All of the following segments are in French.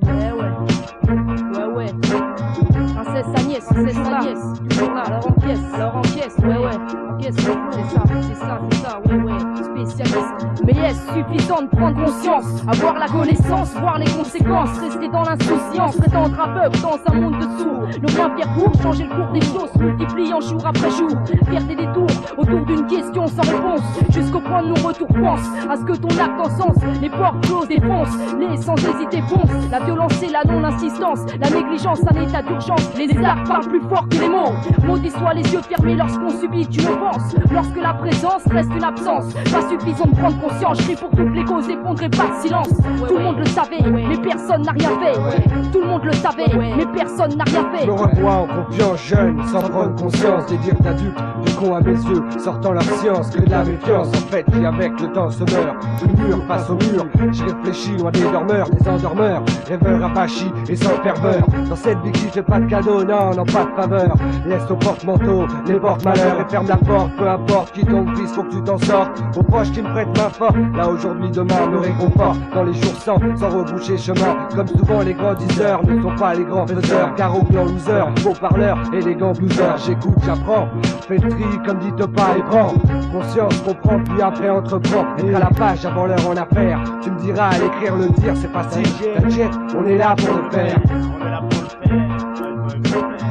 Ouais, ouais. Princesse Agnès, toujours là, alors encaisse, ouais, encaisse, c'est ça, ouais, spécialiste. Mais est-ce suffisant de prendre conscience, avoir la connaissance, voir les conséquences, rester dans l'insouciance, prétendre aveugle dans un monde de sourds, ne rien faire pour changer le cours des choses, multipliant jour après jour, faire des détours autour d'une question sans réponse, jusqu'au point de non-retour pense à ce que ton acte en sens, les portes closes défonce, les sans hésiter fonce, la violence et la non-insistance, la négligence, un état d'urgence, les actes parlent plus fort que les mots, maudits soient les yeux fermés lorsqu'on subit une offense, lorsque la présence reste une absence, pas suffisant de prendre conscience, je crie pour toutes les causes, effondrez pas de silence, tout le monde le savait, mais personne n'a rien fait, tout le monde le savait, mais personne n'a rien fait. Je me revois en confiance jeune, sans prendre conscience des dires d'adultes, du con à mes yeux, sortant leur science, que de la méfiance en fait qui avec le temps se meurt, le mur face au mur, je réfléchis loin des dormeurs, des endormeurs, rêveurs apachis et sans ferveur, dans cette vie qui fait pas de cadeau, non, pas de faveur, laisse au porte-manteau, les porte-malheurs et ferme la porte, peu importe qui tombe glisse, faut que tu t'en sortes, aux proches qui me prêtent main forte, là aujourd'hui, demain, me réconforte, dans les jours sans reboucher chemin, comme souvent les grands diseurs ne sont pas les grands faiseurs, car au clan loser, faux parleurs, élégants blueseurs, j'écoute, j'apprends, fais le tri comme dit Topa et prends, conscience, comprends, puis après entreprends, être à la page avant l'heure en affaire, tu me diras à l'écrire, le dire, c'est facile, t'inquiète, on est là pour le faire.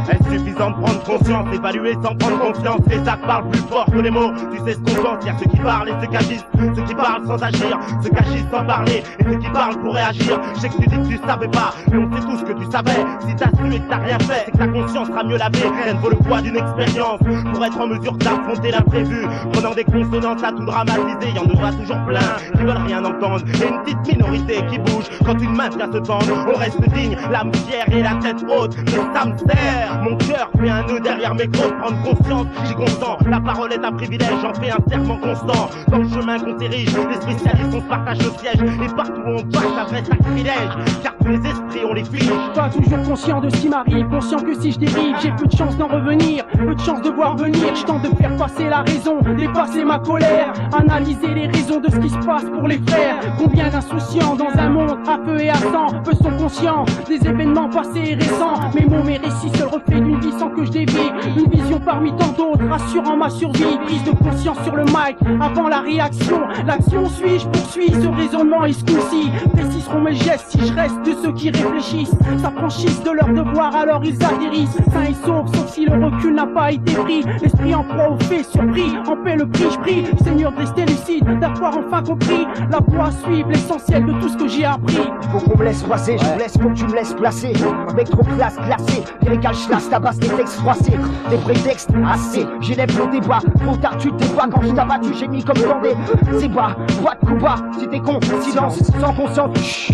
Est-ce suffisant de prendre conscience, d'évaluer sans prendre confiance? Les actes parlent plus fort que les mots, tu sais ce qu'on pense. Y'a ceux qui parlent et ceux qui agissent, ceux qui parlent sans agir, ceux qui agissent sans parler et ceux qui parlent pour réagir. Je sais que tu dis que tu savais pas, mais on sait tous que tu savais. Si t'as su et que t'as rien fait, c'est que ta conscience sera mieux lavée. Rien ne vaut le poids d'une expérience pour être en mesure d'affronter l'imprévu. Prenant des consonances à tout dramatiser, y'en aura toujours plein qui veulent rien entendre et une petite minorité qui bouge quand une main vient se tendre. On reste digne, l'âme fière et la tête haute, mais ça me sert. Mon cœur fait un nœud derrière mes côtes, prendre conscience, j'y consens. La parole est un privilège, j'en fais un serment constant. Dans le chemin qu'on dirige, les spécialistes on se partage le siège. Et partout où on passe, un vrai sacrilège, car tous les esprits on les fige. Pas toujours conscient de ce qui m'arrive, conscient que si je dérive, j'ai peu de chance d'en revenir, peu de chance de voir venir. Je tente de faire passer la raison, dépasser ma colère, analyser les raisons de ce qui se passe pour les frères. Combien d'insouciants dans un monde à feu et à sang, peu sont conscients des événements passés et récents. Mes mots, mes récits, seul reflet d'une vie sans que je dévie. Une vision parmi tant d'autres, rassurant ma survie. Prise de conscience sur le mic, avant la réaction. L'action suit, je poursuis, ce raisonnement est ce coup-ci. Préciseront mes gestes si je reste de ceux qui réfléchissent, s'affranchissent de leur devoir, alors ils atterrissent. Sains et saufs, sauf si le recul n'a pas été pris. L'esprit en proie au fait surpris, en paix le prix, je prie. Seigneur de rester lucide, d'avoir enfin compris la voie à suivre, l'essentiel de tout ce que j'ai appris. Faut qu'on me laisse passer, je vous laisse, faut que tu me laisses placer. Avec trop classe glacée, lyrical schlass, tabasse les textes froissés. Des prétextes assez, j'élève le débat. Trop tard tu te débats, quand je t'abattu j'ai mis comme tendé. C'est bas, boîte coup bas, si t'es con, silence, sans conscience.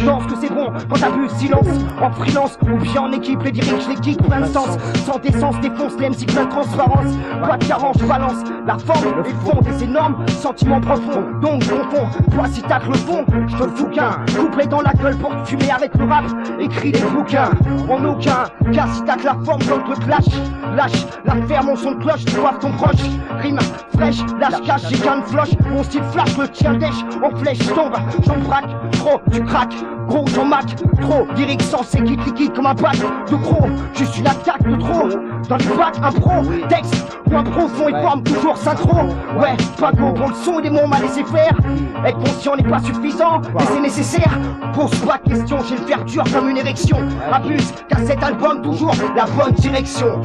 Pense que c'est bon, quand t'abuses, silence. En freelance ou bien en équipe, les diriges, les kicks, plein de sens. Sans décence, défonce les MC, plein de transparence. Pas de carence, balance la forme, les fonds des énormes sentiments profonds. Donc confond, toi si t'as le fond, je te le fous qu'un couplet dans la gueule pour te fumer avec le rap. Écris des bouquins, en aucun cas si t'as que la forme dans le clash. Lâche, la ferme, mon son de cloche, tu vois ton proche. Rime fraîche, lâche cache, j'ai qu'un floche. Mon style flash, le tien dèche, en flèche tombe. J'en braque, trop, tu craques. Gros, j'en mac, trop, lyrique sensé, quitte liquide comme un bac de gros, juste une attaque de trop. Dans les bacs, un pro, texte ou un profond et forme toujours synchro. Ouais, pas go, pour le son et les mots m'a laissé faire. Être conscient n'est pas suffisant, mais c'est nécessaire. Pose pas de questions, j'ai le fer dur comme une érection. Abuse, car cet album toujours la bonne direction.